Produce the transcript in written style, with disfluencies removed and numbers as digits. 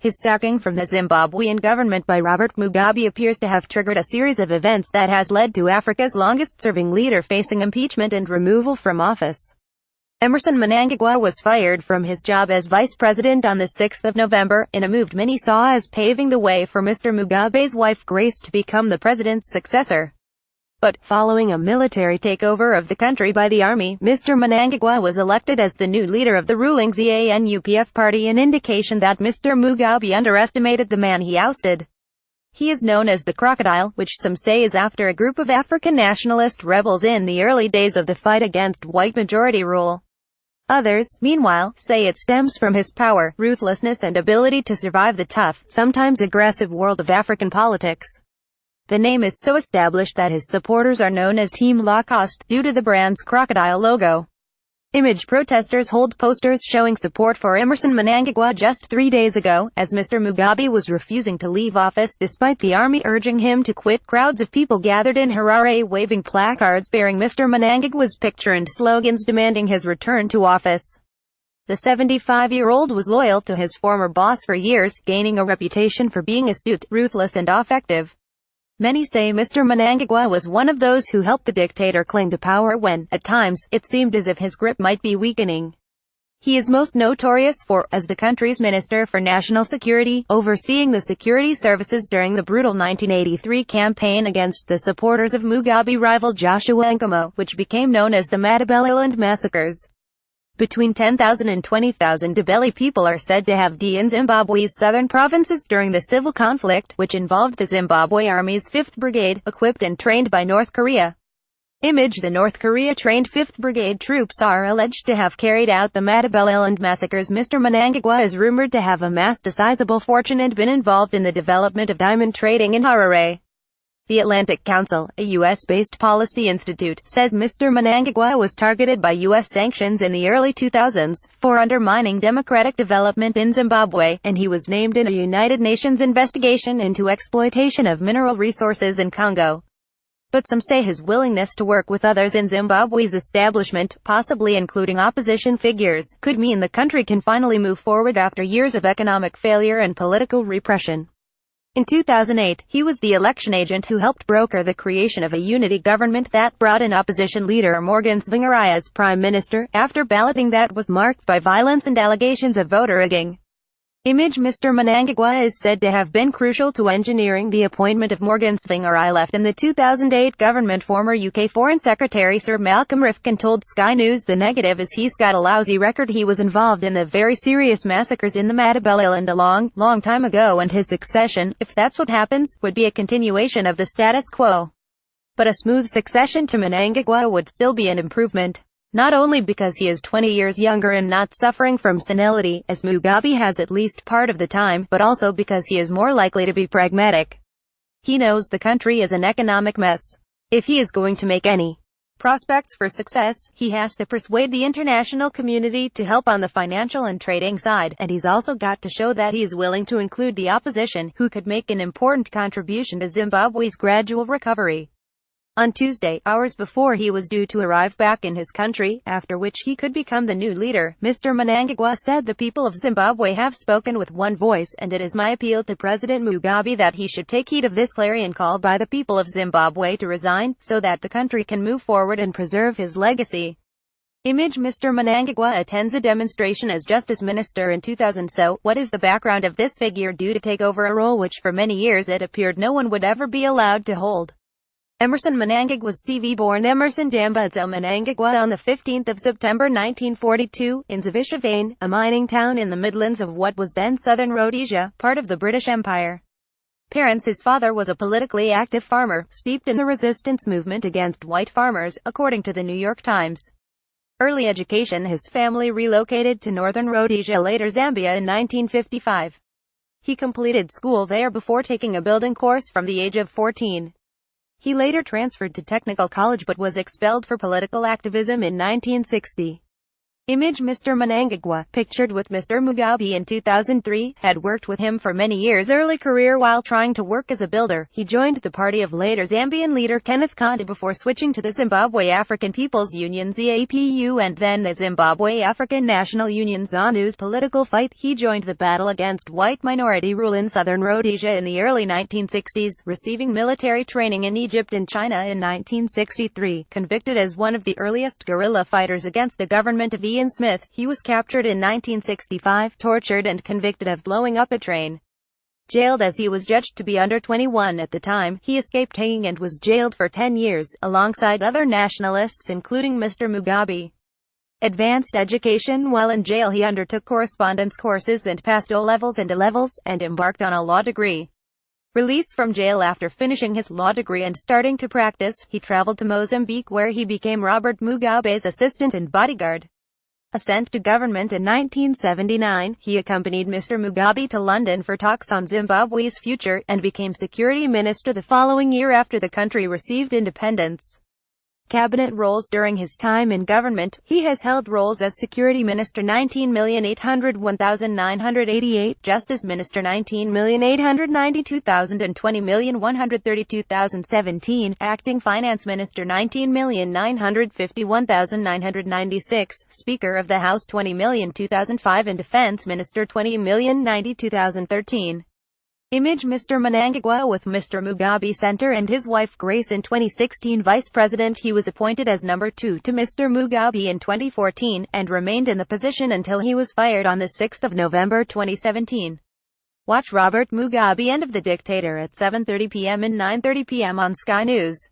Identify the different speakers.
Speaker 1: His sacking from the Zimbabwean government by Robert Mugabe appears to have triggered a series of events that has led to Africa's longest-serving leader facing impeachment and removal from office. Emmerson Mnangagwa was fired from his job as vice president on the 6th of November, in a move many saw as paving the way for Mr. Mugabe's wife Grace to become the president's successor. But, following a military takeover of the country by the army, Mr. Mnangagwa was elected as the new leader of the ruling ZANU-PF party, an indication that Mr. Mugabe underestimated the man he ousted. He is known as the crocodile, which some say is after a group of African nationalist rebels in the early days of the fight against white majority rule. Others, meanwhile, say it stems from his power, ruthlessness and ability to survive the tough, sometimes aggressive world of African politics. The name is so established that his supporters are known as Team Lacoste, due to the brand's crocodile logo. Image protesters hold posters showing support for Emmerson Mnangagwa just 3 days ago, as Mr. Mugabe was refusing to leave office despite the army urging him to quit. Crowds of people gathered in Harare waving placards bearing Mr. Mnangagwa's picture and slogans demanding his return to office. The 75-year-old was loyal to his former boss for years, gaining a reputation for being astute, ruthless and effective. Many say Mr. Mnangagwa was one of those who helped the dictator cling to power when, at times, it seemed as if his grip might be weakening. He is most notorious for, as the country's Minister for National Security, overseeing the security services during the brutal 1983 campaign against the supporters of Mugabe rival Joshua Nkomo, which became known as the Matabeleland massacres. Between 10,000 and 20,000 Ndebele people are said to have died in Zimbabwe's southern provinces during the civil conflict, which involved the Zimbabwe Army's 5th Brigade, equipped and trained by North Korea. Image: the North Korea-trained 5th Brigade troops are alleged to have carried out the Matabeleland massacres. Mr. Mnangagwa is rumored to have amassed a sizable fortune and been involved in the development of diamond trading in Harare. The Atlantic Council, a U.S.-based policy institute, says Mr. Mnangagwa was targeted by U.S. sanctions in the early 2000s for undermining democratic development in Zimbabwe, and he was named in a United Nations investigation into exploitation of mineral resources in Congo. But some say his willingness to work with others in Zimbabwe's establishment, possibly including opposition figures, could mean the country can finally move forward after years of economic failure and political repression. In 2008, he was the election agent who helped broker the creation of a unity government that brought in opposition leader Morgan Tsvangirai as prime minister, after balloting that was marked by violence and allegations of voter rigging. Image: Mr. Mnangagwa is said to have been crucial to engineering the appointment of Morgan Tsvangirai left in the 2008 government. Former UK Foreign Secretary Sir Malcolm Rifkin told Sky News the negative is he's got a lousy record. He was involved in the very serious massacres in the Matabeleland a long time ago, and his succession, if that's what happens, would be a continuation of the status quo. But a smooth succession to Mnangagwa would still be an improvement. Not only because he is 20 years younger and not suffering from senility, as Mugabe has at least part of the time, but also because he is more likely to be pragmatic. He knows the country is an economic mess. If he is going to make any prospects for success, he has to persuade the international community to help on the financial and trading side, and he's also got to show that he is willing to include the opposition, who could make an important contribution to Zimbabwe's gradual recovery. On Tuesday, hours before he was due to arrive back in his country, after which he could become the new leader, Mr. Mnangagwa said the people of Zimbabwe have spoken with one voice, and it is my appeal to President Mugabe that he should take heed of this clarion call by the people of Zimbabwe to resign, so that the country can move forward and preserve his legacy. Image: Mr. Mnangagwa attends a demonstration as Justice Minister in 2000. So, what is the background of this figure due to take over a role which for many years it appeared no one would ever be allowed to hold? Emmerson Mnangagwa was CV-born Emmerson Mnangagwa on the 15th of September 1942, in Zimbabwe, a mining town in the Midlands of what was then Southern Rhodesia, part of the British Empire. Parents: his father was a politically active farmer, steeped in the resistance movement against white farmers, according to the New York Times. Early education: his family relocated to Northern Rhodesia, later Zambia, in 1955. He completed school there before taking a building course from the age of 14. He later transferred to technical college but was expelled for political activism in 1960. Image Mr. Mnangagwa, pictured with Mr. Mugabe in 2003, had worked with him for many years. Early career while trying to work as a builder, he joined the party of later Zambian leader Kenneth Kaunda before switching to the Zimbabwe African People's Union ZAPU and then the Zimbabwe African National Union ZANU's political fight. He joined the battle against white minority rule in southern Rhodesia in the early 1960s, receiving military training in Egypt and China in 1963. Convicted as one of the earliest guerrilla fighters against the government of Ian Smith, he was captured in 1965, tortured and convicted of blowing up a train. Jailed as he was judged to be under 21 at the time, he escaped hanging and was jailed for 10 years, alongside other nationalists including Mr. Mugabe. Advanced education. While in jail he undertook correspondence courses and passed O-levels and A-levels, and embarked on a law degree. Released from jail after finishing his law degree and starting to practice, he traveled to Mozambique where he became Robert Mugabe's assistant and bodyguard. Ascent to government in 1979, he accompanied Mr. Mugabe to London for talks on Zimbabwe's future, and became security minister the following year after the country received independence. Cabinet roles. During his time in government, he has held roles as Security Minister 19,801,988, Justice Minister 19,892,000 and 20,132,017, Acting Finance Minister 19,951,996, Speaker of the House 20,002,005 and Defense Minister 20,092,013. Image Mr. Mnangagwa with Mr. Mugabe Center and his wife Grace in 2016. Vice President. He was appointed as number 2 to Mr. Mugabe in 2014, and remained in the position until he was fired on 6 November 2017. Watch Robert Mugabe End of the Dictator at 7:30 p.m. and 9:30 p.m. on Sky News.